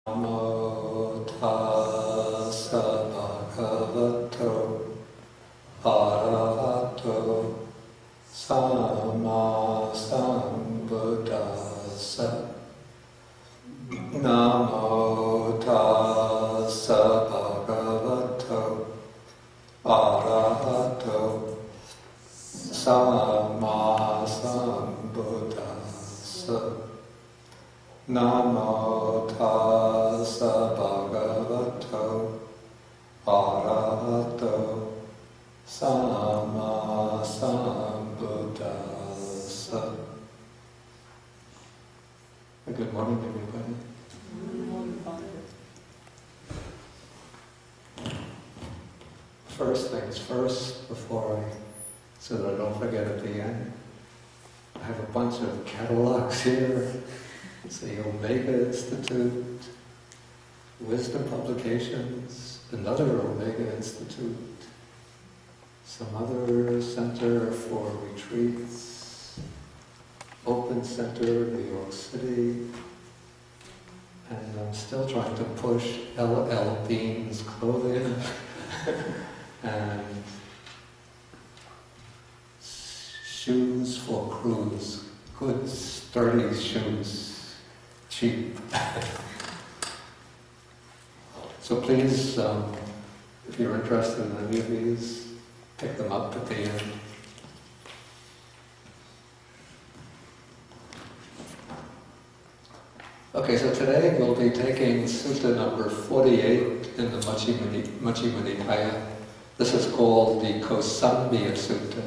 Namo tassa bhagavato arahato samma sambuddhassa. Namo tassa bhagavato arahato samma sambuddhassa. Namo tassa bhagavato arahato samma sambuddhassa. Good morning, everybody. Good morning, Father. First things first, so that I don't forget at the end, I have a bunch of catalogs here. It's the Omega Institute, Wisdom Publications, another Omega Institute, some other center for retreats, Open Center, New York City, and I'm still trying to push L.L. Bean's clothing, and shoes for crews, good sturdy shoes. Cheap. So please, if you're interested in any of these, pick them up at the end. Okay, so today we'll be taking Sutta number 48 in the Majjhima Nikaya. This is called the Kosambiya Sutta.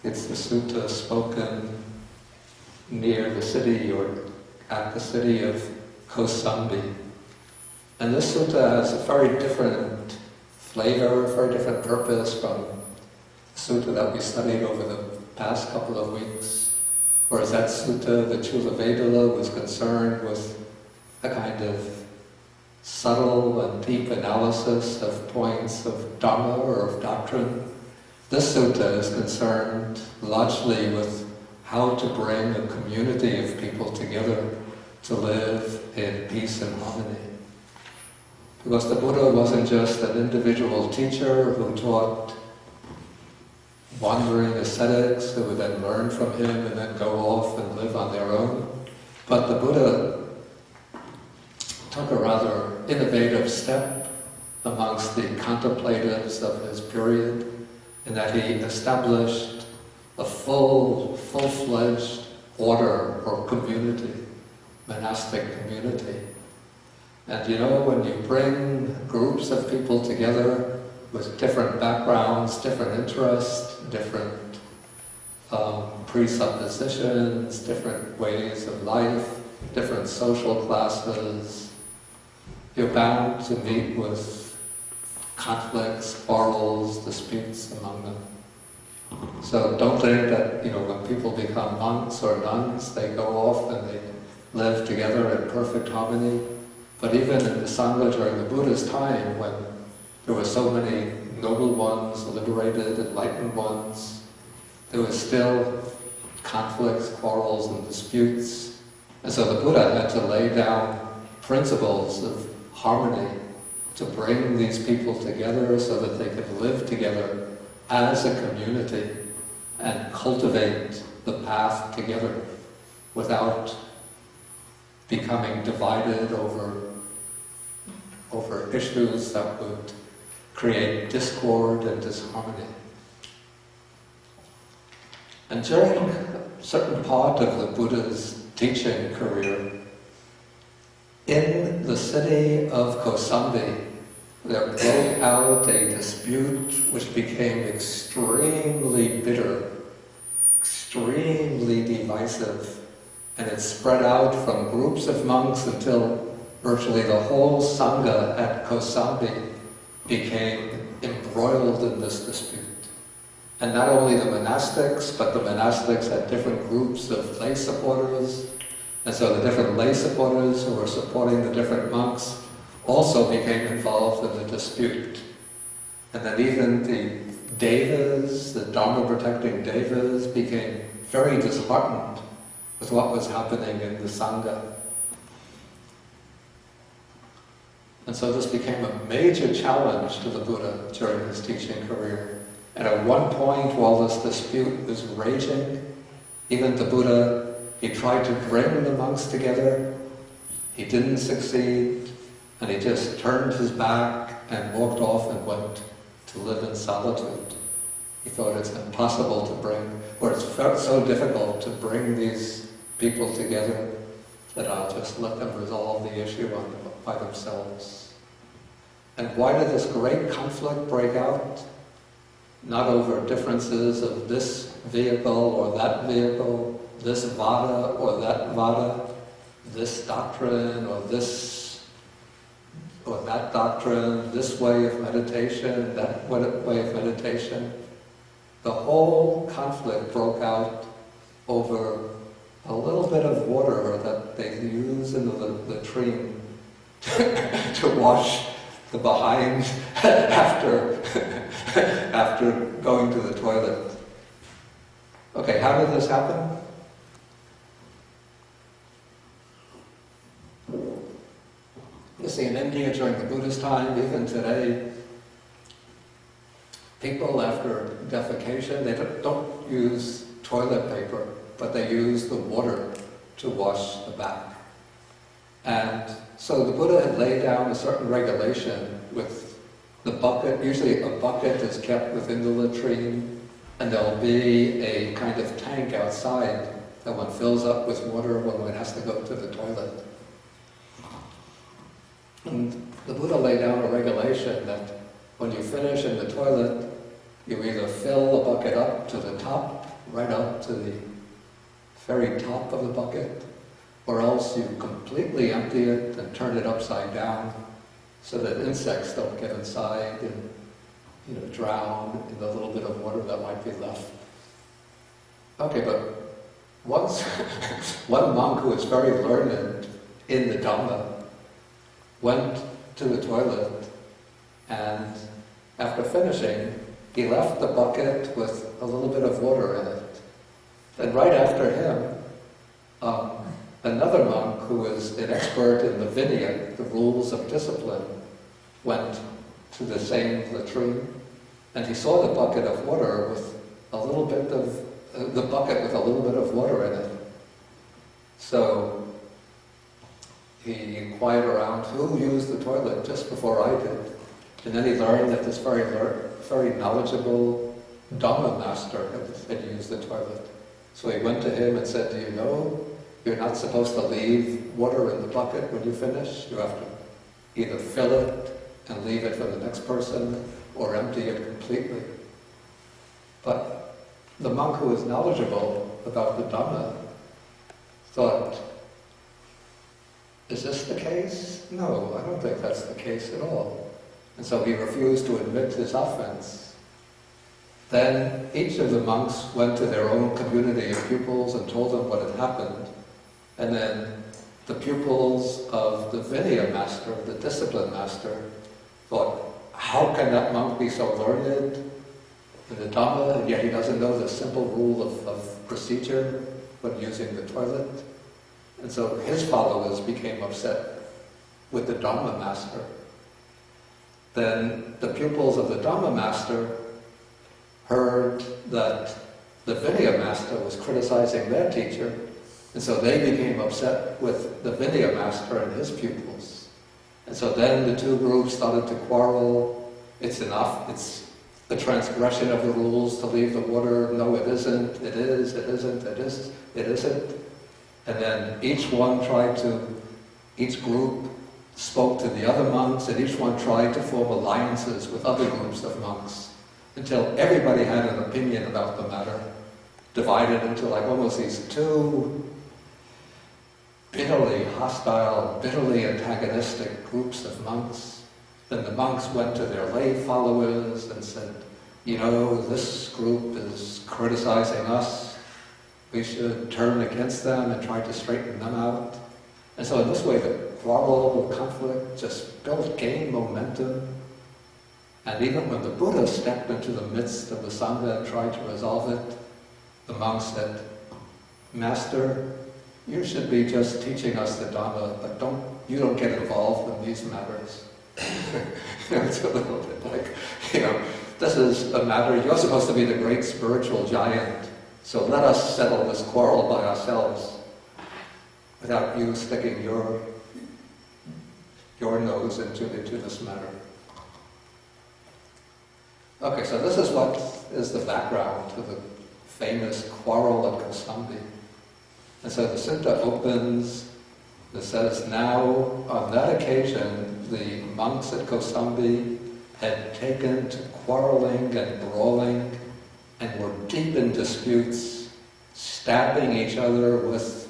It's the sutta spoken near the city or at the city of Kosambiya. And this sutta has a very different flavor, a very different purpose from the sutta that we studied over the past couple of weeks. Whereas that sutta, the Chula was concerned with a kind of subtle and deep analysis of points of Dharma or of doctrine. This sutta is concerned largely with how to bring a community of people together to live in peace and harmony. Because the Buddha wasn't just an individual teacher who taught wandering ascetics who would then learn from him and then go off and live on their own. But the Buddha took a rather innovative step amongst the contemplatives of his period in that he established a full-fledged order or community, monastic community. And you know, when you bring groups of people together with different backgrounds, different interests, different presuppositions, different ways of life, different social classes, you're bound to meet with conflicts, quarrels, disputes among them. So don't think that, you know, when people become monks or nuns, they go off and they live together in perfect harmony. But even in the Sangha during the Buddha's time, when there were so many noble ones, liberated, enlightened ones, there was still conflicts, quarrels, and disputes. And so the Buddha had to lay down principles of harmony to bring these people together so that they could live together as a community and cultivate the path together without becoming divided over issues that would create discord and disharmony. And during a certain part of the Buddha's teaching career, in the city of Kosambiya, there broke out a dispute which became extremely bitter, extremely divisive, and it spread out from groups of monks until virtually the whole Sangha at Kosambiya became embroiled in this dispute. And not only the monastics, but the monastics had different groups of lay supporters, and so the different lay supporters who were supporting the different monks also became involved in the dispute. And then even the devas, the Dharma-protecting devas, became very disheartened with what was happening in the Sangha. And so this became a major challenge to the Buddha during his teaching career. And at one point, while this dispute was raging, even the Buddha, he tried to bring the monks together. He didn't succeed, and he just turned his back and walked off and went to live in solitude. He thought it's impossible to bring, or it's felt so difficult to bring these people together that I'll just let them resolve the issue by themselves. And why did this great conflict break out? Not over differences of this vehicle or that vehicle, this vada or that vada, this doctrine or this or that doctrine, this way of meditation, that way of meditation. The whole conflict broke out over a little bit of water that they use in the latrine to wash the behind after going to the toilet. Okay, how did this happen? You see, in India during the Buddha's time, even today, people after defecation, they don't use toilet paper, but they use the water to wash the back. And so the Buddha had laid down a certain regulation with the bucket. Usually a bucket is kept within the latrine, and there'll be a kind of tank outside that one fills up with water when one has to go to the toilet. And the Buddha laid down a regulation that when you finish in the toilet, you either fill the bucket up to the top, right up to the very top of the bucket, or else you completely empty it and turn it upside down so that insects don't get inside and drown in the little bit of water that might be left. Okay, but once one monk who was very learned in the Dhamma went to the toilet, and after finishing, he left the bucket with a little bit of water in it. Then right after him, another monk who was an expert in the Vinaya, the rules of discipline, went to the same latrine, and he saw the bucket of water with a little bit of the bucket with a little bit of water in it. So he inquired around who used the toilet just before I did, and then he learned that this very knowledgeable Dhamma master had used the toilet. So he went to him and said, "Do you know you're not supposed to leave water in the bucket when you finish? You have to either fill it and leave it for the next person, or empty it completely." But the monk who was knowledgeable about the Dhamma thought, "Is this the case? No, I don't think that's the case at all." And so he refused to admit his offense. Then each of the monks went to their own community of pupils and told them what had happened. And then the pupils of the Vinaya master, the discipline master, thought, how can that monk be so learned in the Dhamma, and yet he doesn't know the simple rule of procedure when using the toilet? And so his followers became upset with the Dhamma master. Then the pupils of the Dhamma master heard that the Vinaya master was criticizing their teacher, and so they became upset with the Vinaya master and his pupils. And so then the two groups started to quarrel. It's enough, it's the transgression of the rules to leave the water. No, it isn't, it is, it isn't, it is, it isn't. And then each group spoke to the other monks, and each one tried to form alliances with other groups of monks, until everybody had an opinion about the matter, divided into like almost these two bitterly hostile, bitterly antagonistic groups of monks. Then the monks went to their lay followers and said, this group is criticizing us. We should turn against them and try to straighten them out. And so in this way, the quarrel, the conflict just gained momentum. And even when the Buddha stepped into the midst of the Sangha and tried to resolve it, the monks said, "Master, you should be just teaching us the Dhamma, but you don't get involved in these matters." It's a little bit like, this is a matter, you're supposed to be the great spiritual giant, so let us settle this quarrel by ourselves without you sticking your nose into this matter. Okay, so this is what is the background to the famous quarrel at Kosambiya. And so the sutta opens, it says, now on that occasion the monks at Kosambiya had taken to quarreling and brawling and were deep in disputes, stabbing each other with,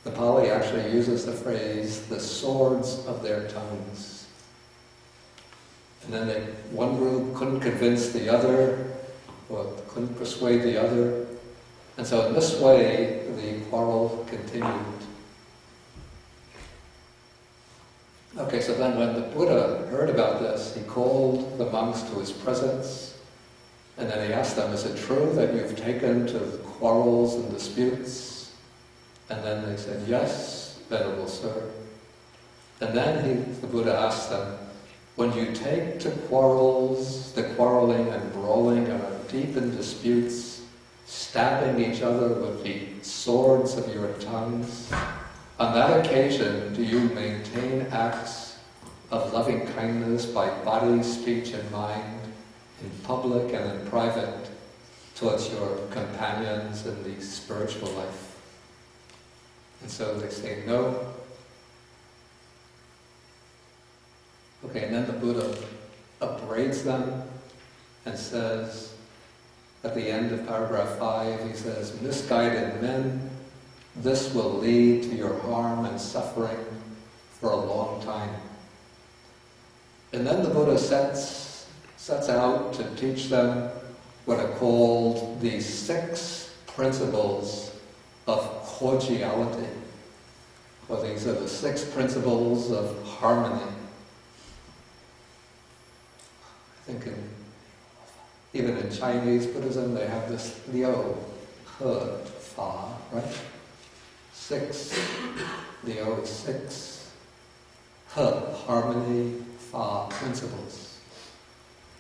the Pali actually uses the phrase, the swords of their tongues. And then one group couldn't convince the other, or couldn't persuade the other. And so in this way, the quarrel continued. Okay, so then when the Buddha heard about this, he called the monks to his presence, and then he asked them, is it true that you've taken to quarrels and disputes? And then they said, yes, Venerable Sir. And then the Buddha asked them, when you take to quarrels, the quarreling and brawling and are deep in disputes, stabbing each other with the swords of your tongues, on that occasion do you maintain acts of loving kindness by body, speech and mind, in public and in private, towards your companions in the spiritual life? And so they say no. Okay, and then the Buddha upbraids them and says, at the end of paragraph 5, he says, misguided men, this will lead to your harm and suffering for a long time. And then the Buddha sets out to teach them what are called the 6 principles of cordiality. Well, these are the 6 principles of harmony. I think even in Chinese Buddhism they have this Liu, He, Fa, right? 6. Liu is 6. He, harmony, Fa, principles.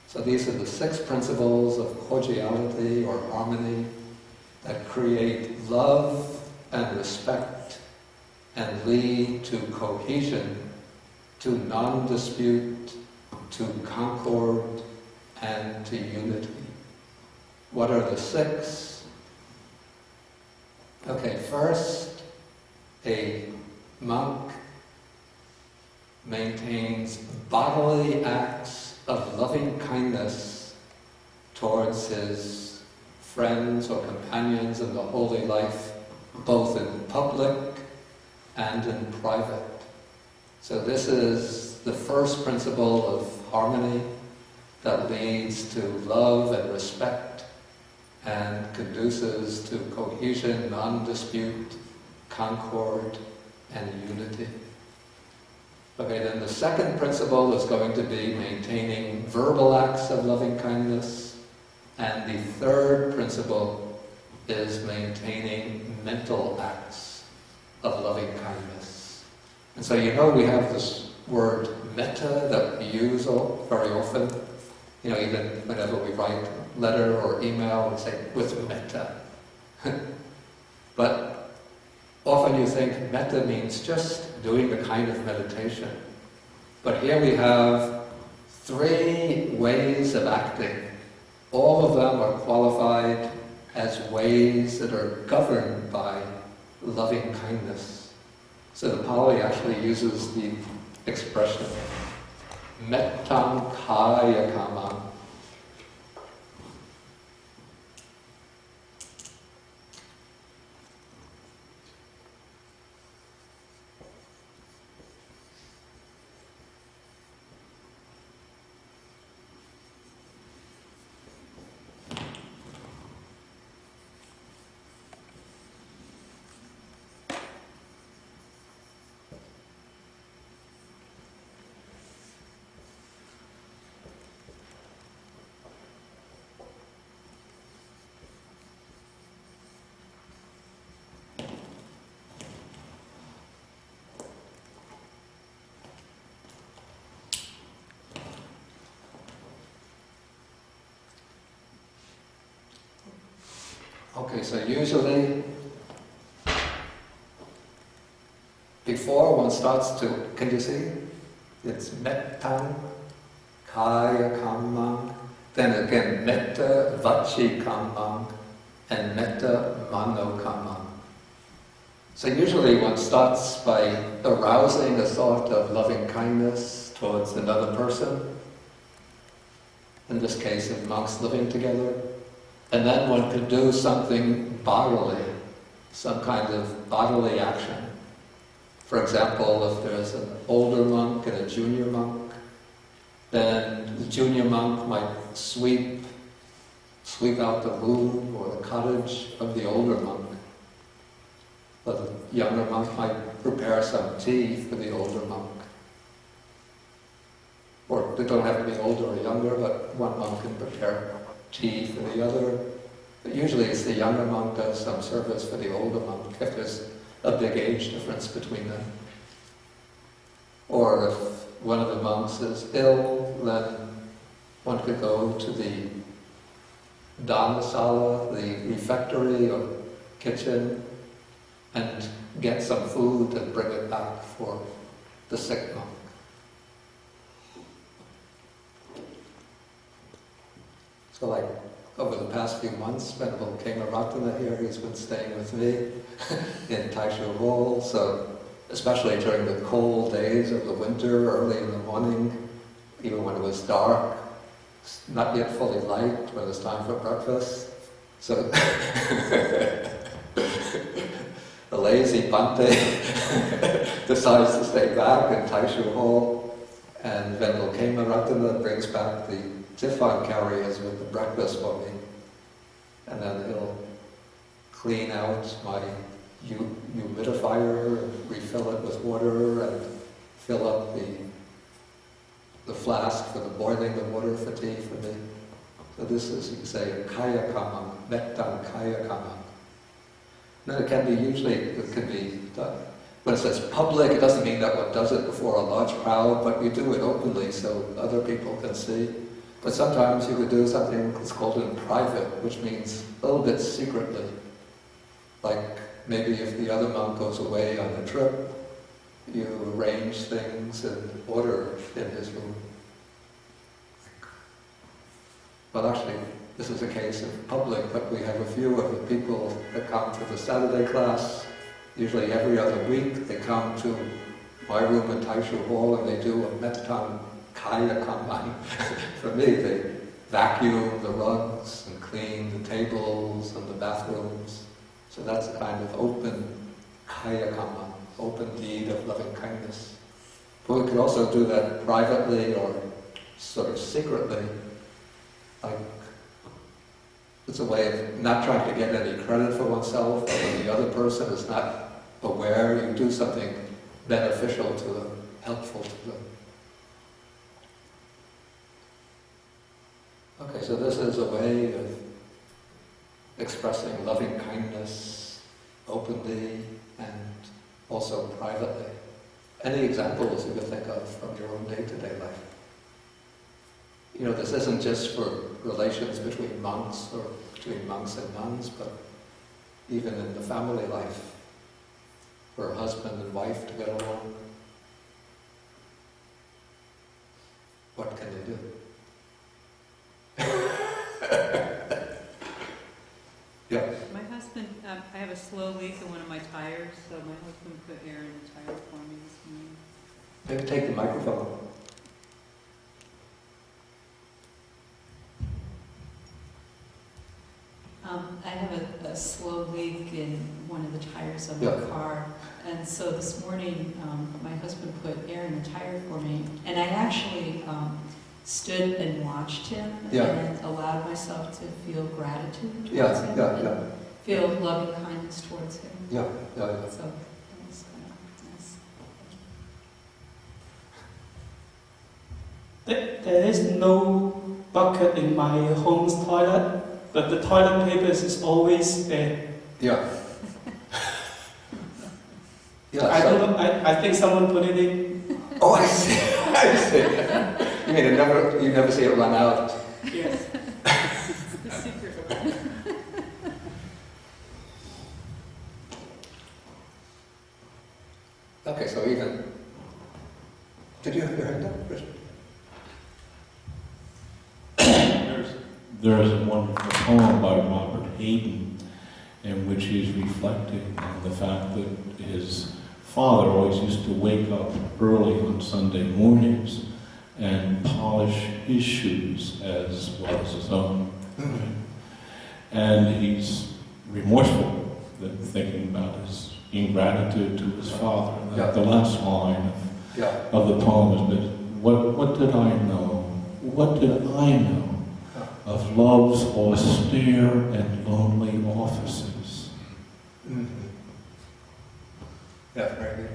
So these are the 6 principles of cordiality or harmony that create love and respect and lead to cohesion, to non-dispute, to concord, and to unity. What are the 6? Okay, first, a monk maintains bodily acts of loving kindness towards his friends or companions in the holy life, both in public and in private. So this is the first principle of harmony that leads to love and respect and conduces to cohesion, non-dispute, concord, and unity. Okay, then the second principle is going to be maintaining verbal acts of loving kindness, and the third principle is maintaining mental acts of loving kindness. And so we have this word metta that we use very often. Even whenever we write a letter or email, we say, with metta. But often you think metta means just doing a kind of meditation. But here we have 3 ways of acting. All of them are qualified as ways that are governed by loving kindness. So the Pali actually uses the expression mettam kaya kamam. Okay, so usually, before one starts to, can you see? It's mettan, kaya kammang, then again metta vachi kammang, and metta mano kammang. So usually one starts by arousing a thought of loving kindness towards another person, in this case of monks living together, and then one could do something bodily, some kind of bodily action. For example, if there's an older monk and a junior monk, then the junior monk might sweep out the room or the cottage of the older monk. But the younger monk might prepare some tea for the older monk. Or they don't have to be older or younger, but one monk can prepare tea for the other. But usually it's the younger monk does some service for the older monk, if there's a big age difference between them. Or if one of the monks is ill, then one could go to the dhanasala, the refectory or kitchen, and get some food and bring it back for the sick monk. So like over the past few months, Venerable Kemaratana here, he's been staying with me in Taisho Hall, so especially during the cold days of the winter, early in the morning, even when it was dark, not yet fully light, when it's time for breakfast. So the lazy Bhante decides to stay back in Taisho Hall, and Venerable Kemaratana brings back the tiffin carriers with the breakfast for me, and then he'll clean out my humidifier and refill it with water and fill up the flask for the boiling the water for tea for me. So this is, you could say, a kaya kamang, mettan kaya kamang. Now it can be done. When it says public, it doesn't mean that one does it before a large crowd, but you do it openly so other people can see. But sometimes you could do something that's called in private, which means a little bit secretly. Like maybe if the other monk goes away on a trip, you arrange things in order in his room. Well, actually, this is a case of public, but we have a few of the people that come to the Saturday class. Usually every other week they come to my room in Taisho Hall and they do a mettan kaya kamang. For me, they vacuum the rugs and clean the tables and the bathrooms. So that's a kind of open kaya kamang, open deed of loving kindness. But we could also do that privately or sort of secretly. Like, it's a way of not trying to get any credit for oneself, but when the other person is not aware, you do something beneficial to them, helpful to them. Okay, so this is a way of expressing loving kindness openly and also privately. Any examples you could think of from your own day-to-day life? You know, this isn't just for relations between monks or between monks and nuns, but even in the family life, for a husband and wife to get along. What can they do? Yeah. My husband, I have a slow leak in one of my tires, so my husband put air in the tire for me this morning. Maybe take the microphone. I have a slow leak in one of the tires of Yeah. my car, and so this morning my husband put air in the tire for me, and I actually stood and watched him and allowed myself to feel gratitude towards him and feel loving kindness towards him. Yeah. So that was kind of nice. There is no bucket in my home's toilet, but the toilet papers is always there. Yeah. Yeah. I don't know. I think someone put it in. Oh, I see. I see. You mean you never see it run out? Yes. The secret one. Okay, so even... Did you have your hand up, Richard? There's a wonderful poem by Robert Hayden in which he's reflecting on the fact that his father always used to wake up early on Sunday mornings and polish his shoes as well as his own. Right? And he's remorseful, thinking about his ingratitude to his father. Yeah. The last line of the poem is, what did I know? What did I know of love's austere and lonely offices? Mm-hmm. Yeah, very good.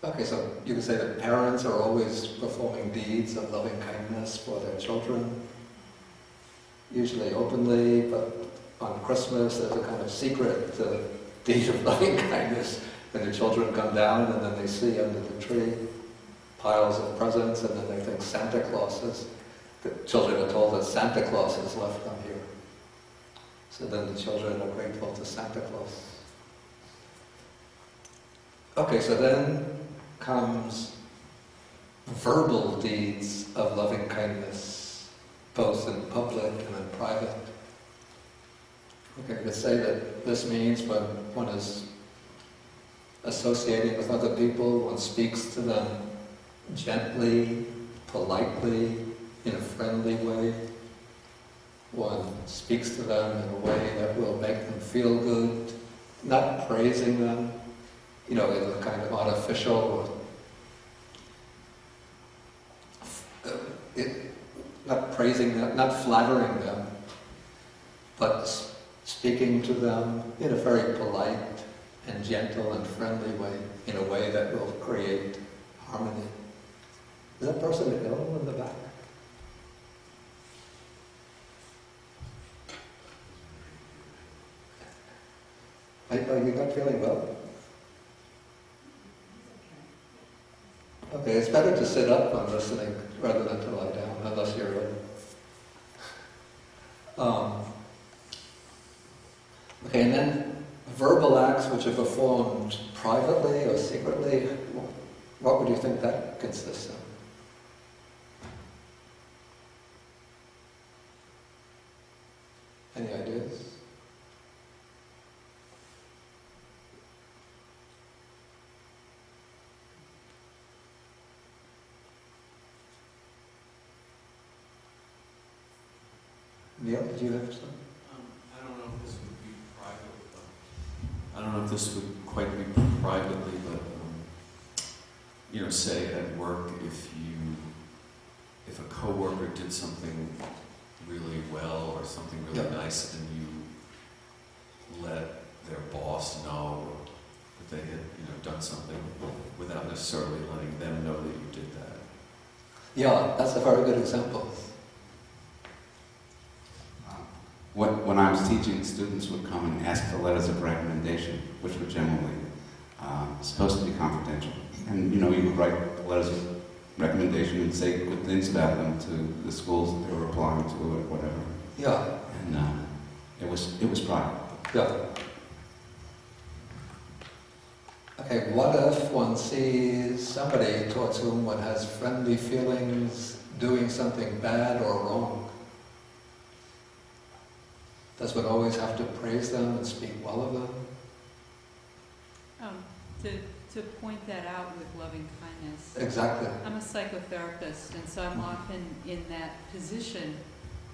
Okay, so you can say that parents are always performing deeds of loving kindness for their children, usually openly, but on Christmas there's a kind of secret deed of loving kindness when the children come down and then they see under the tree piles of presents and then they think Santa Claus is. The children are told that Santa Claus has left them here. So then the children are grateful to Santa Claus. Okay, so then comes verbal deeds of loving kindness, both in public and in private. Okay, let's say that this means when one is associating with other people, one speaks to them gently, politely, in a friendly way. One speaks to them in a way that will make them feel good, not praising them, in a kind of artificial, not praising them, not flattering them, but speaking to them in a very polite and gentle and friendly way, in a way that will create harmony. Is that person ill in the back? Are you not feeling well? Okay, it's better to sit up when listening rather than to lie down, unless you're ill. Okay, and then verbal acts which are performed privately or secretly, what would you think that consists of? Any ideas? Neil, did you have some? I don't know if this would be private, but I don't know if this would quite be privately, but say at work, if a coworker did something really well or something really nice, and you let their boss know that they had done something without necessarily letting them know that you did that. Yeah, that's a very good example. When I was teaching, students would come and ask for letters of recommendation, which were generally supposed to be confidential. And you would write letters of recommendation and say good things about them to the schools that they were applying to or whatever. Yeah. And it was private. Yeah. Okay, what if one sees somebody towards whom one has friendly feelings doing something bad or wrong? Does one always have to praise them and speak well of them? To point that out with loving kindness. Exactly. I'm a psychotherapist, and so I'm often in that position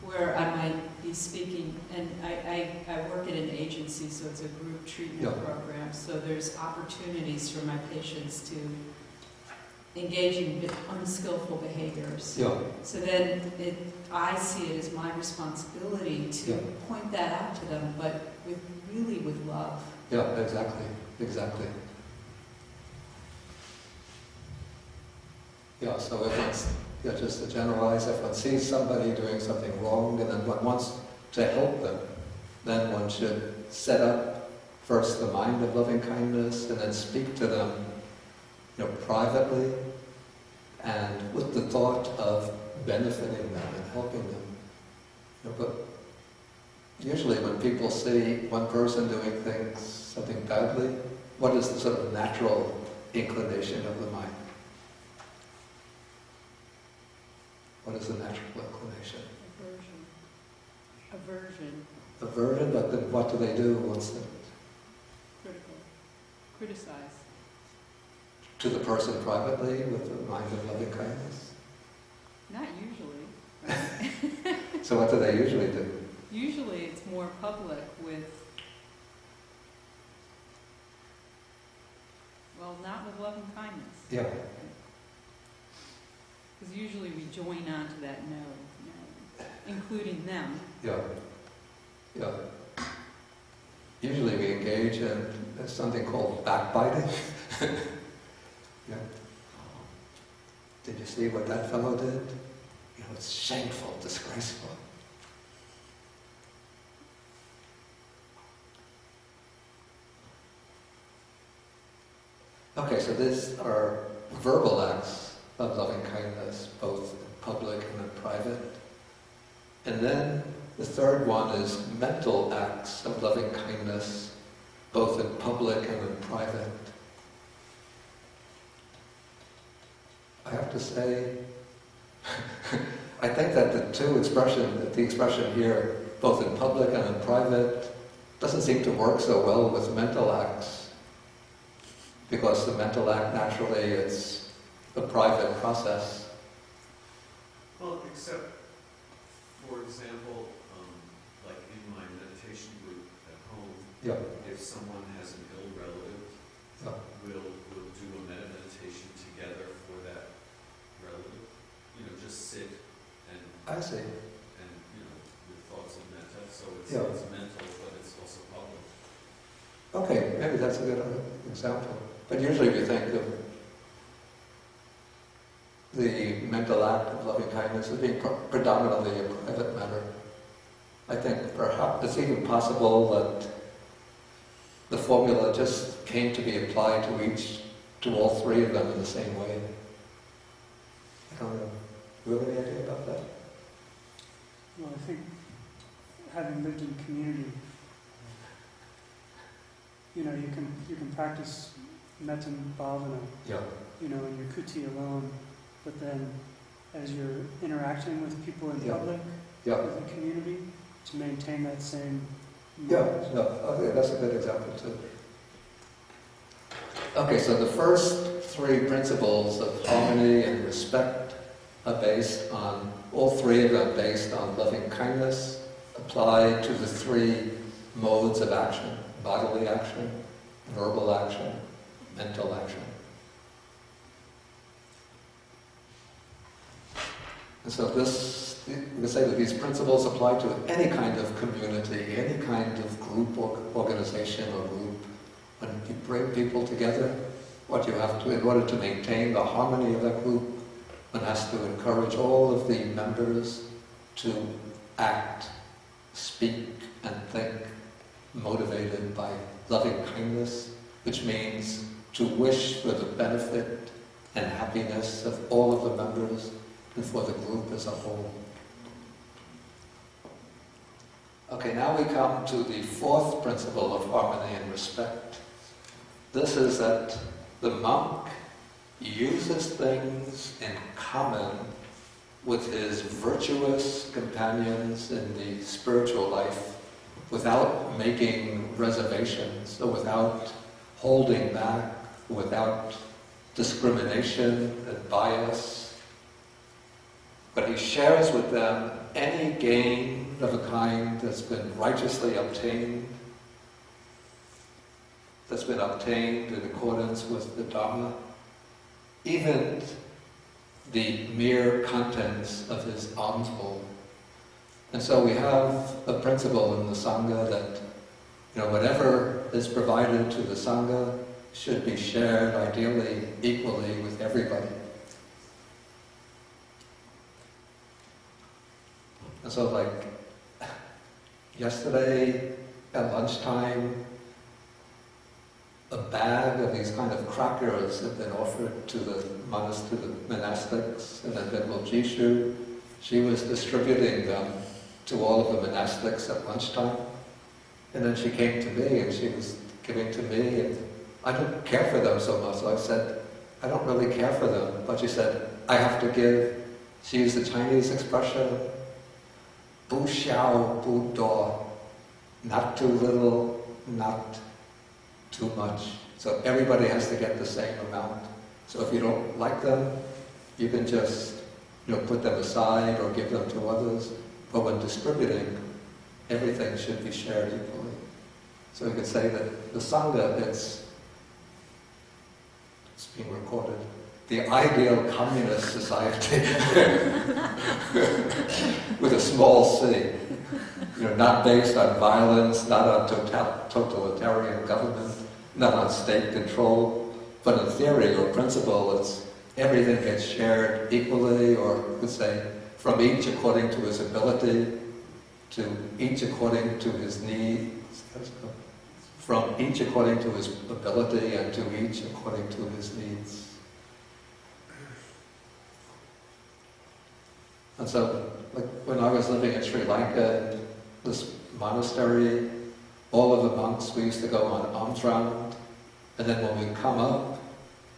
where I might be speaking, and I work at an agency, so it's a group treatment program, so there's opportunities for my patients to engage in unskillful behaviors. Yeah. So then I see it as my responsibility to point that out to them, but really with love. Yeah, exactly. Yeah, so if it's, just to generalize, if one sees somebody doing something wrong and then one wants to help them, then one should set up first the mind of loving kindness and then speak to them, privately and with the thought of benefiting them and helping them. But usually when people see one person doing something badly, what is the sort of natural inclination of the mind? What is the natural inclination? Aversion. Aversion, but then what do they do? What's the... Critical. Criticize. To the person privately with the mind of loving kindness? Not usually. Right? So what do they usually do? Usually it's more public with, well, not with loving kindness. Yeah. Because usually we join on to that no, including them. Yeah. Yeah. Usually we engage in something called backbiting. Yeah. Did you see what that fellow did? You know, it's shameful, disgraceful. Okay, so these are verbal acts of loving kindness, both in public and in private. And then the third one is mental acts of loving kindness, both in public and in private. I have to say, I think that the expression here, both in public and in private, doesn't seem to work so well with mental acts. Because the mental act, naturally, it's a private process. Well, except, for example, like in my meditation group at home, Yeah. if someone has an ill relative, Yeah. we'll do a meditation together for that relative. You know, just sit and I see. with thoughts of metta. So it's mental, but it's also public. Okay, maybe that's a good example. But usually we think of the mental act of loving kindness as being predominantly a private matter. I think perhaps it's even possible that the formula just came to be applied to all three of them in the same way. I don't know. Do you have any idea about that? Well, I think having lived in community, you can practice metta bhavana, Yeah. in your kuti alone, but then as you're interacting with people in public, Yeah. with the community, to maintain that same Yeah, mode. no, okay, that's a good example too. Okay, so the first three principles of harmony and respect are all three of them based on loving kindness, applied to the three modes of action: bodily action, verbal action, mental action. And so we can say that these principles apply to any kind of community, any kind of group or organization or group. When you bring people together, what you have to, in order to maintain the harmony of that group, one has to encourage all of the members to act, speak, and think motivated by loving kindness, which means to wish for the benefit and happiness of all of the members and for the group as a whole. Okay, now we come to the fourth principle of harmony and respect. This is that the monk uses things in common with his virtuous companions in the spiritual life without making reservations, or without holding back, without discrimination and bias. But he shares with them any gain of a kind that's been righteously obtained, that's been obtained in accordance with the Dharma, even the mere contents of his alms bowl. And so we have a principle in the Sangha that, whatever is provided to the Sangha should be shared ideally equally with everybody. And so like yesterday at lunchtime, a bag of these kind of crackers had been offered to the monastics, and then Venerable Jishu, she was distributing them to all of the monastics at lunchtime. And then she came to me and she was giving to me, and I don't care for them so much. So I said, I don't really care for them. But she said, I have to give. She used the Chinese expression, bu xiao bu duo, not too little, not too much. So everybody has to get the same amount. So if you don't like them, you can just put them aside or give them to others. But when distributing, everything should be shared equally. So we could say that the Sangha, it's being recorded, the ideal communist society with a small c. Not based on violence, not on totalitarian government, not on state control, but in theory or principle, it's everything gets shared equally, or we could say from each according to his ability, to each according to his needs, from each according to his ability, and to each according to his needs. And so, like when I was living in Sri Lanka, in this monastery, all of the monks, we used to go on alms round, and then when we'd come up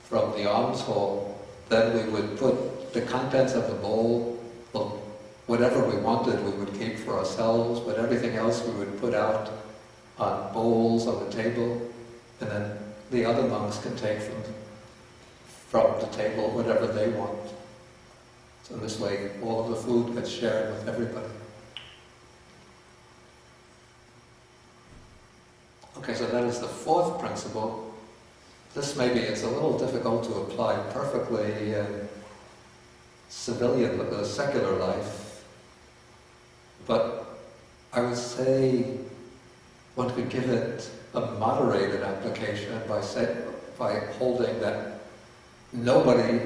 from the alms hall, then we would put the contents of the bowl, well, whatever we wanted we would keep for ourselves, but everything else we would put out on bowls on the table, and then the other monks can take from the table whatever they want. So in this way, all of the food gets shared with everybody. Okay, so that is the fourth principle. This maybe it's a little difficult to apply perfectly in secular life, but I would say one could give it a moderated application by holding that nobody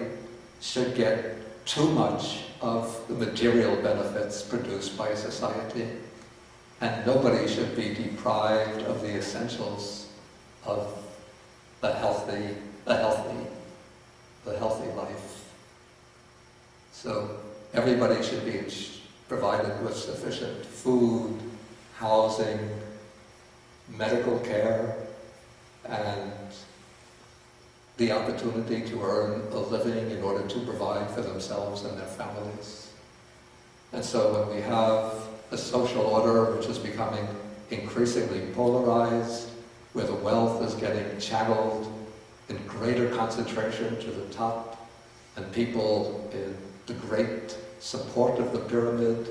should get too much of the material benefits produced by society, and nobody should be deprived of the essentials of the healthy life. So everybody should be provided with sufficient food, housing, medical care, and the opportunity to earn a living in order to provide for themselves and their families. And so when we have a social order which is becoming increasingly polarized, where the wealth is getting channeled in greater concentration to the top, and people in the great support of the pyramid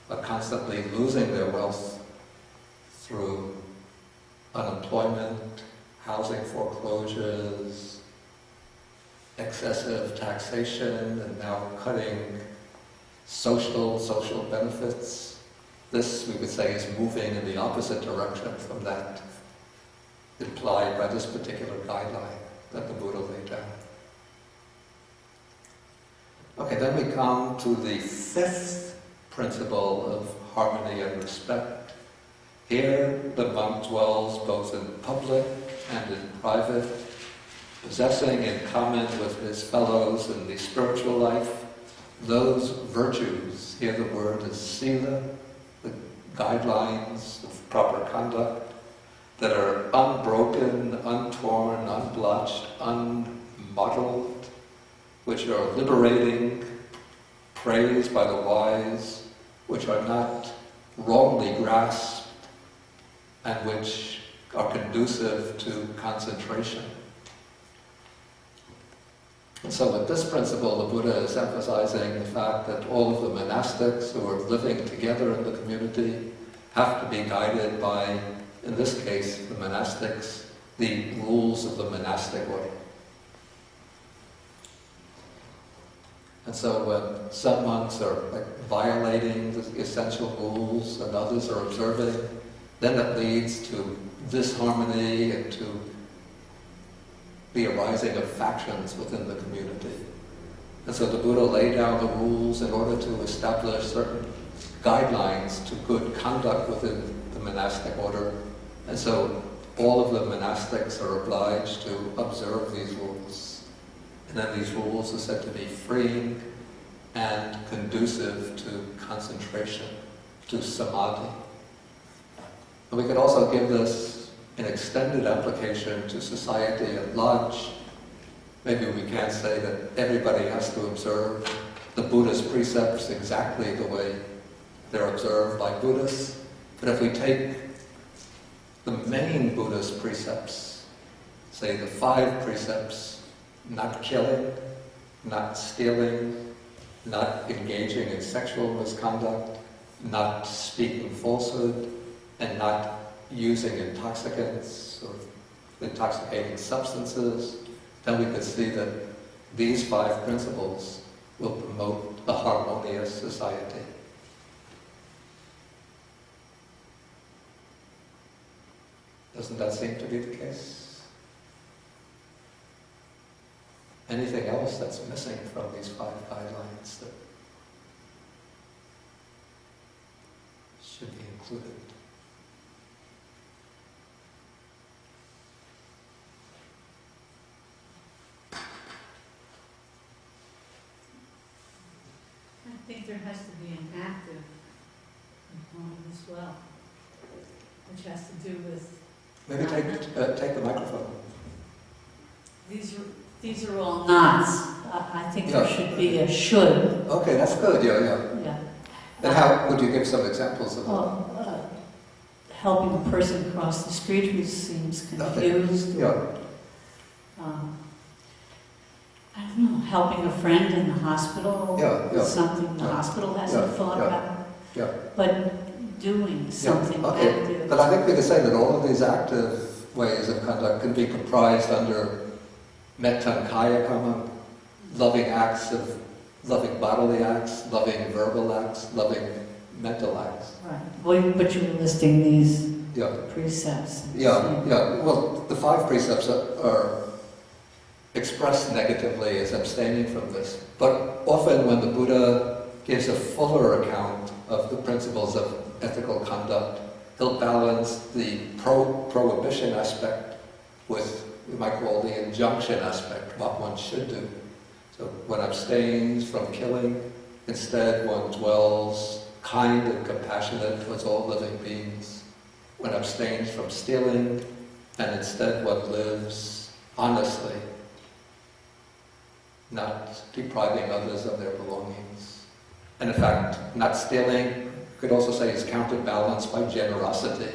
are constantly losing their wealth through unemployment, housing foreclosures, excessive taxation, and now cutting social benefits. This, we would say, is moving in the opposite direction from that implied by this particular guideline that the Buddha laid down. Okay, then we come to the fifth principle of harmony and respect. Here, the monk dwells both in public and in private, possessing in common with his fellows in the spiritual life those virtues, here the word is sila, the guidelines of proper conduct, that are unbroken, untorn, unblotched, unmuddled, which are liberating, praised by the wise, which are not wrongly grasped, and which are conducive to concentration. And so with this principle, the Buddha is emphasizing the fact that all of the monastics who are living together in the community have to be guided by, in this case, the monastics, the rules of the monastic order. And so when some monks are violating the essential rules and others are observing, then it leads to disharmony and to the arising of factions within the community. And so the Buddha laid down the rules in order to establish certain guidelines to good conduct within the monastic order. And so all of the monastics are obliged to observe these rules. And then these rules are said to be freeing and conducive to concentration. to samadhi. And we could also give this an extended application to society at large. Maybe we can't say that everybody has to observe the Buddha's precepts exactly the way they're observed by Buddhists, but if we take the main Buddhist precepts, say the 5 precepts, not killing, not stealing, not engaging in sexual misconduct, not speaking falsehood, and not using intoxicants or intoxicating substances, then we could see that these 5 principles will promote a harmonious society. Doesn't that seem to be the case? Anything else that's missing from these 5 guidelines that should be included? I think there has to be an active component as well, which has to do with... Maybe take the microphone. These are all nots. I think there should be a should. Okay, that's good, yeah. Yeah. And how, would you give some examples of that? Well, helping a person cross the street who seems confused. Okay. Or, I don't know, helping a friend in the hospital with something the hospital hasn't thought about. Yeah. But doing something active. But I think we could say that all of these active ways of conduct can be comprised under metta and kaya karma, loving acts of loving bodily acts, loving verbal acts, loving mental acts. Right. Well, but you're listing these precepts. Yeah. Well, the 5 precepts are expressed negatively as abstaining from this. But often when the Buddha gives a fuller account of the principles of ethical conduct, he'll balance the prohibition aspect with, we might call the injunction aspect, what one should do. So one abstains from killing, instead one dwells kind and compassionate towards all living beings. One abstains from stealing, and instead one lives honestly, not depriving others of their belongings. And in fact, not stealing, you could also say, is counterbalanced by generosity.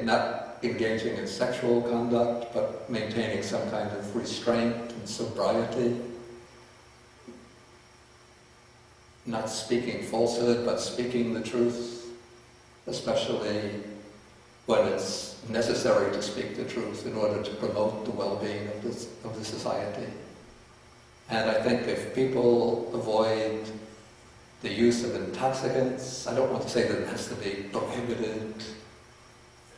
Not engaging in sexual conduct, but maintaining some kind of restraint and sobriety. Not speaking falsehood, but speaking the truth, especially when it's necessary to speak the truth in order to promote the well-being of the society. And I think if people avoid the use of intoxicants, I don't want to say that it has to be prohibited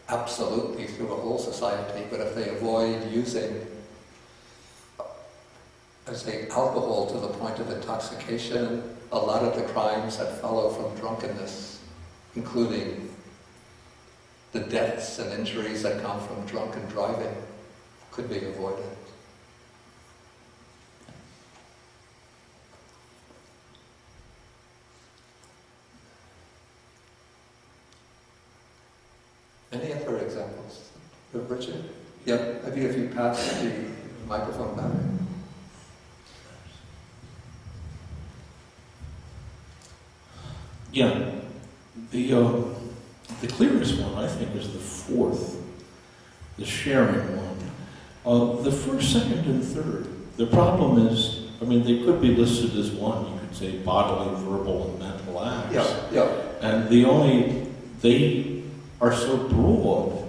absolutely through a whole society, but if they avoid using, I say, alcohol to the point of intoxication, a lot of the crimes that follow from drunkenness, including the deaths and injuries that come from drunken driving, could be avoided. Any other examples? Richard? Yeah, maybe if you pass the microphone back. Yeah, the clearest one, I think, is the 4th, the sharing one. The 1st, 2nd, and 3rd. The problem is, I mean, they could be listed as one. You could say bodily, verbal, and mental acts. And they are so broad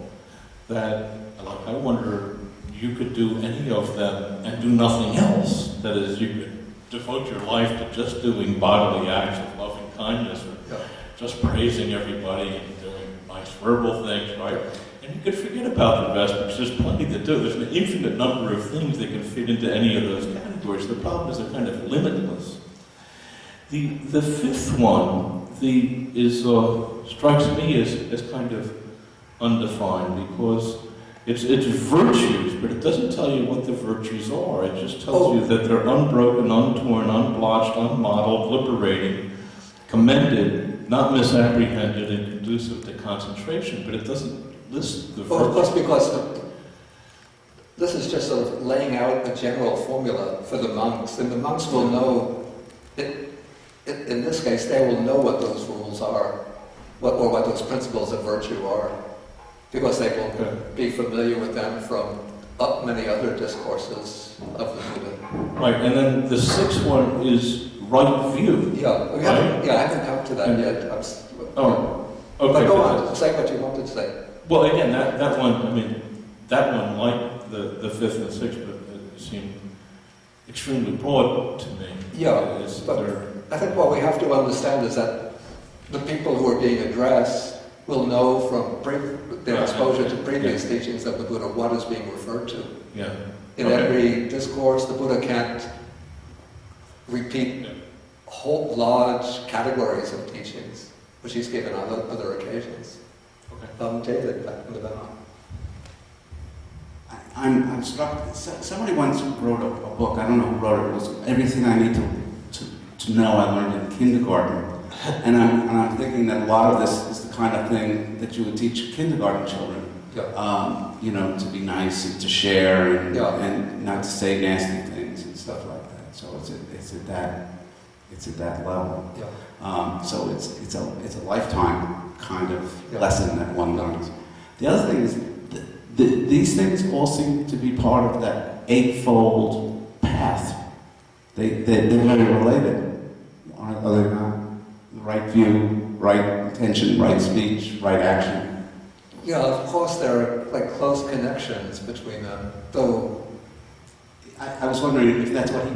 that, like, I wonder, you could do any of them and do nothing else. That is, you could devote your life to just doing bodily acts of loving kindness, or just praising everybody and doing nice verbal things, right? And you could forget about the rest, because there's plenty to do. There's an infinite number of things that can fit into any of those categories. The problem is they're kind of limitless. The 5th one strikes me as kind of undefined, because It's virtues, but it doesn't tell you what the virtues are. It just tells you that they're unbroken, untorn, unblotched, unmodeled, liberating, commended, not misapprehended, and conducive to concentration. But it doesn't list the virtues. Well, of course, because this is just sort of laying out a general formula for the monks, and the monks will know, in this case, they will know what those rules are, or what those principles of virtue are, because they will be familiar with them from many other discourses of the Buddha. Right, and then the sixth one is right view. Yeah, I haven't come to that yet. Okay. But go on, say what you wanted to say. Well, again, that one, I mean, that one, like the fifth and sixth, but it seemed extremely broad to me. Yeah, but I think what we have to understand is that the people who are being addressed will know from their exposure to previous teachings of the Buddha what is being referred to. Yeah. In every discourse, the Buddha can't repeat whole large categories of teachings, which he's given on other occasions. Okay. David, back in the back. I'm struck. Somebody once wrote a book. I don't know who wrote it. It was Everything I Need to Know I Learned in Kindergarten. And I'm thinking that a lot of this is the kind of thing that you would teach kindergarten children. Yeah. You know, to be nice and to share and, Yeah. and not to say nasty things and stuff like that. So it's at that level. Yeah. So it's a lifetime kind of lesson that one learns. The other thing is these things all seem to be part of that eightfold path. They're very related, are they not? Right view, right intention, right speech, right action. Yeah, of course there are like close connections between them, though. I was wondering if that's what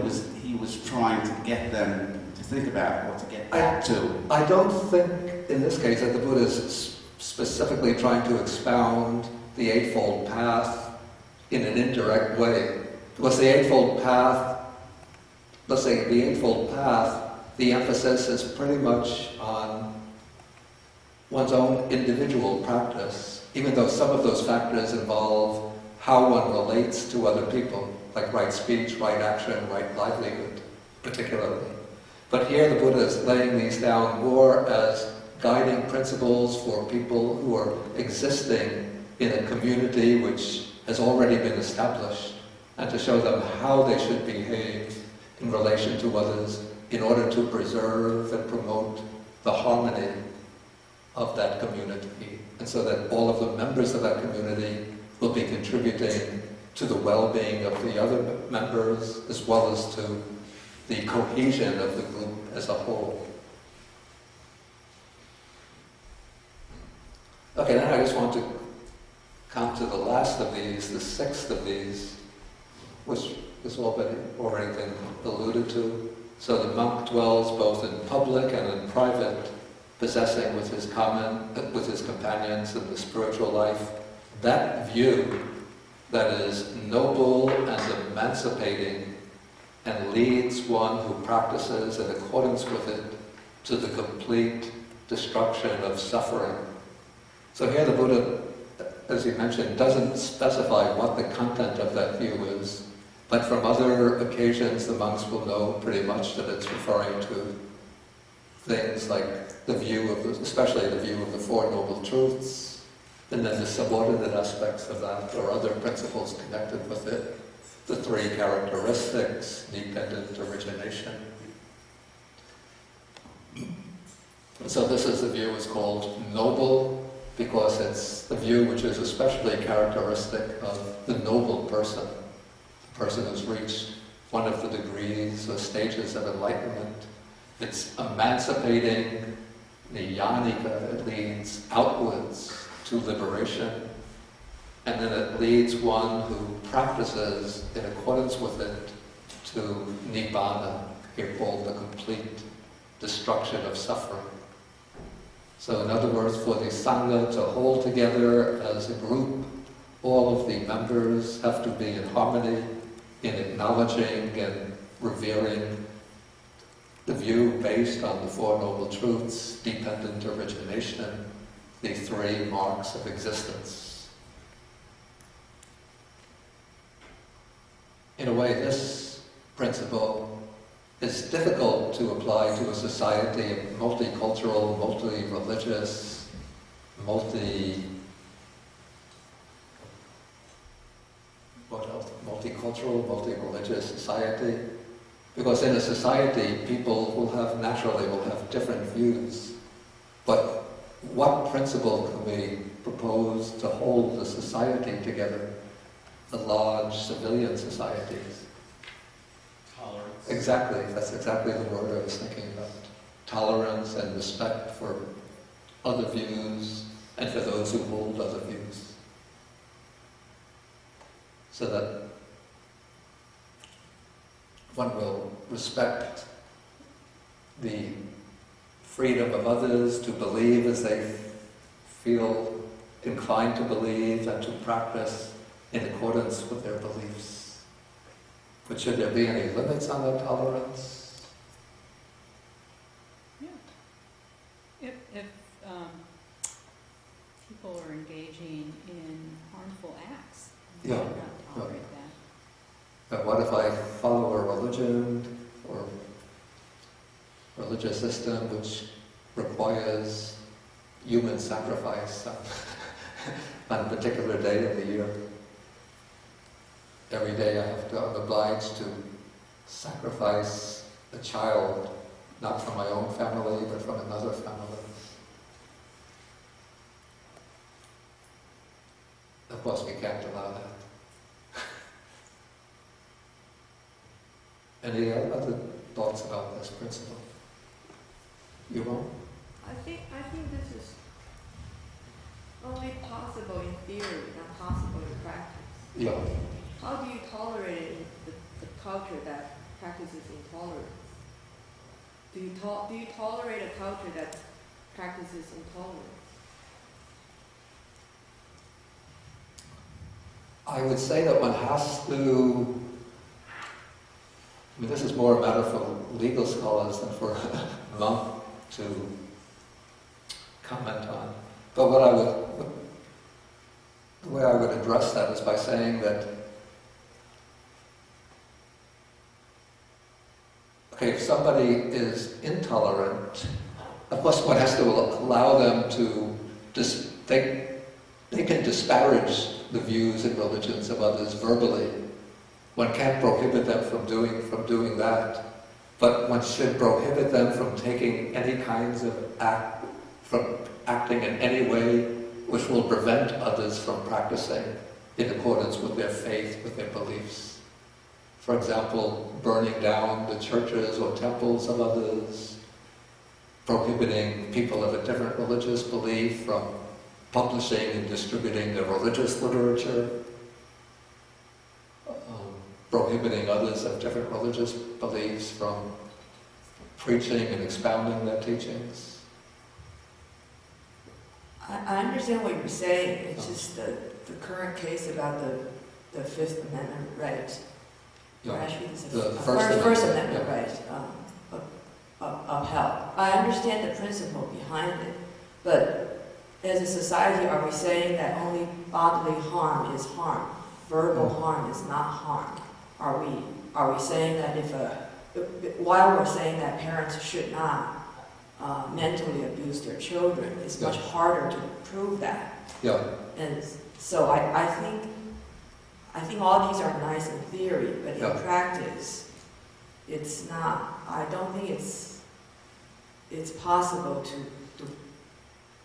he was trying to get them to think about or to get back to. I don't think in this case that the Buddha is specifically trying to expound the Eightfold Path in an indirect way. Because the Eightfold Path, let's say the Eightfold Path, the emphasis is pretty much on one's own individual practice, even though some of those factors involve how one relates to other people, like right speech, right action, right livelihood, particularly. But here the Buddha is laying these down more as guiding principles for people who are existing in a community which has already been established, and to show them how they should behave in relation to others in order to preserve and promote the harmony of that community, and so that all of the members of that community will be contributing to the well-being of the other members, as well as to the cohesion of the group as a whole. Okay, then I just want to come to the last of these, the sixth of these, which has already been alluded to. So the monk dwells both in public and in private, possessing with his companions in the spiritual life that view that is noble and emancipating and leads one who practices in accordance with it to the complete destruction of suffering. So here the Buddha, as you mentioned, doesn't specify what the content of that view is. But from other occasions, the monks will know pretty much that it's referring to things like the view of, especially the view of the Four Noble Truths, and then the subordinate aspects of that, or other principles connected with it, the three characteristics, dependent origination. So this is the view is called noble, because it's the view which is especially characteristic of the noble person. Person who's reached one of the degrees or stages of enlightenment. It's emancipating, niyanika, it leads outwards to liberation, and then it leads one who practices in accordance with it to nibbana, here called the complete destruction of suffering. So in other words, for the Sangha to hold together as a group, all of the members have to be in harmony, in acknowledging and revering the view based on the Four Noble Truths, dependent origination, the three marks of existence. in a way, this principle is difficult to apply to a society multicultural, multi-religious, multicultural, multi-religious society. Because in a society, people will have different views. But what principle can we propose to hold the society together, the large civilian societies? Tolerance. Exactly, that's exactly the word I was thinking about. Tolerance and respect for other views and for those who hold other views. So that one will respect the freedom of others to believe as they feel inclined to believe and to practice in accordance with their beliefs. But should there be any limits on that tolerance? Yeah. If people are engaging in harmful acts, we Yeah. should not tolerate that. But what if I follow a religion or religious system which requires human sacrifice on a particular day of the year? Every day I'm obliged to sacrifice a child, not from my own family, but from another family. Of course, we can't allow that. Any other thoughts about this principle? You won't? I think this is only possible in theory, not possible in practice. Yeah. How do you tolerate the culture that practices intolerance? Do you tolerate a culture that practices intolerance? I would say that one has to, this is more a matter for legal scholars than for a monk to comment on. But the way I would address that is by saying that, okay, if somebody is intolerant, of course one has to allow them to, they can disparage the views and religions of others verbally. One can't prohibit them from doing that, but one should prohibit them from taking any kinds of from acting in any way which will prevent others from practicing in accordance with their faith, with their beliefs. For example, burning down the churches or temples of others, prohibiting people of a different religious belief from publishing and distributing their religious literature, prohibiting others of different religious beliefs from preaching and expounding their teachings. I understand what you're saying. It's just the current case about the Fifth Amendment right. Yeah. Or actually, this is The First Amendment yeah. right upheld. I understand the principle behind it, but as a society, are we saying that only bodily harm is harm? Verbal harm is not harm? Are we saying that while we're saying that parents should not mentally abuse their children, it's much harder to prove that. Yeah. And so I think all these are nice in theory, but in practice, it's not. I don't think it's possible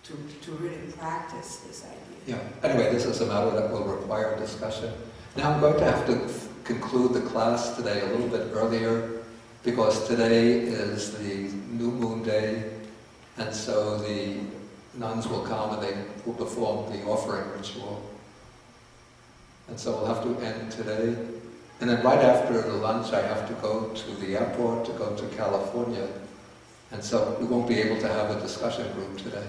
to really practice this idea. Yeah. Anyway, this is a matter that will require discussion. Now I'm going to have to conclude the class today a little bit earlier because today is the new moon day, and so the nuns will come and they will perform the offering ritual. And so we'll have to end today. And then right after the lunch I have to go to the airport to go to California. And so we won't be able to have a discussion group today.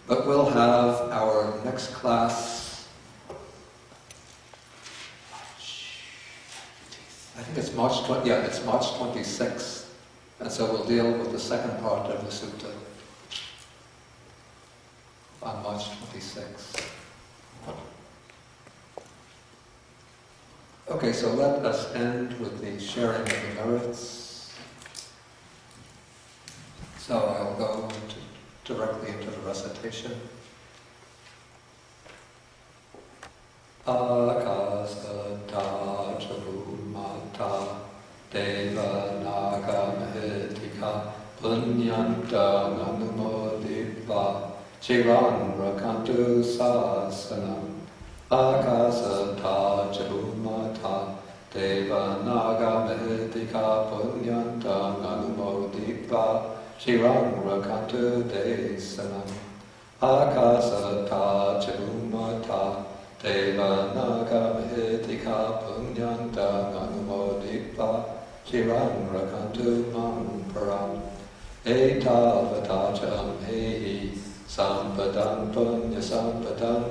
But we'll have our next class, I think it's March 26th. And so we'll deal with the second part of the sutta on March 26th. Okay, so let us end with the sharing of the merits. So I'll go directly into the recitation. Akasata chabumata deva naga mahitika punyanta nanumoditva chiran rakantu sasanam. Akasata chabumata deva naga mahitika punyanta nanumoditva chiran rakantu desanam. Akasata chabumata Deva naga mahitika punyanta anumoditva chiran rakantu mam param etavatacham hehi sampadam punya sampadam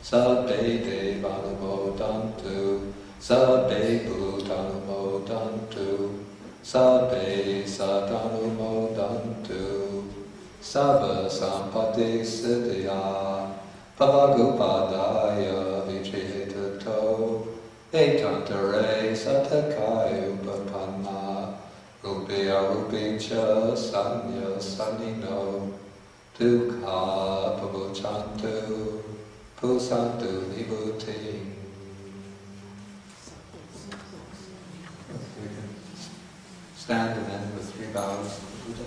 sabbe devanumodantu sabbe bhutanumodantu sabbe satanumodantu sabba sampati siddhya Pavagupadaya vichitato etantare satakaya upapanna rupya rupicha sanya sanino dukha pavuchantu pusantu nibuti. We can stand and end with 3 bows to the Buddha.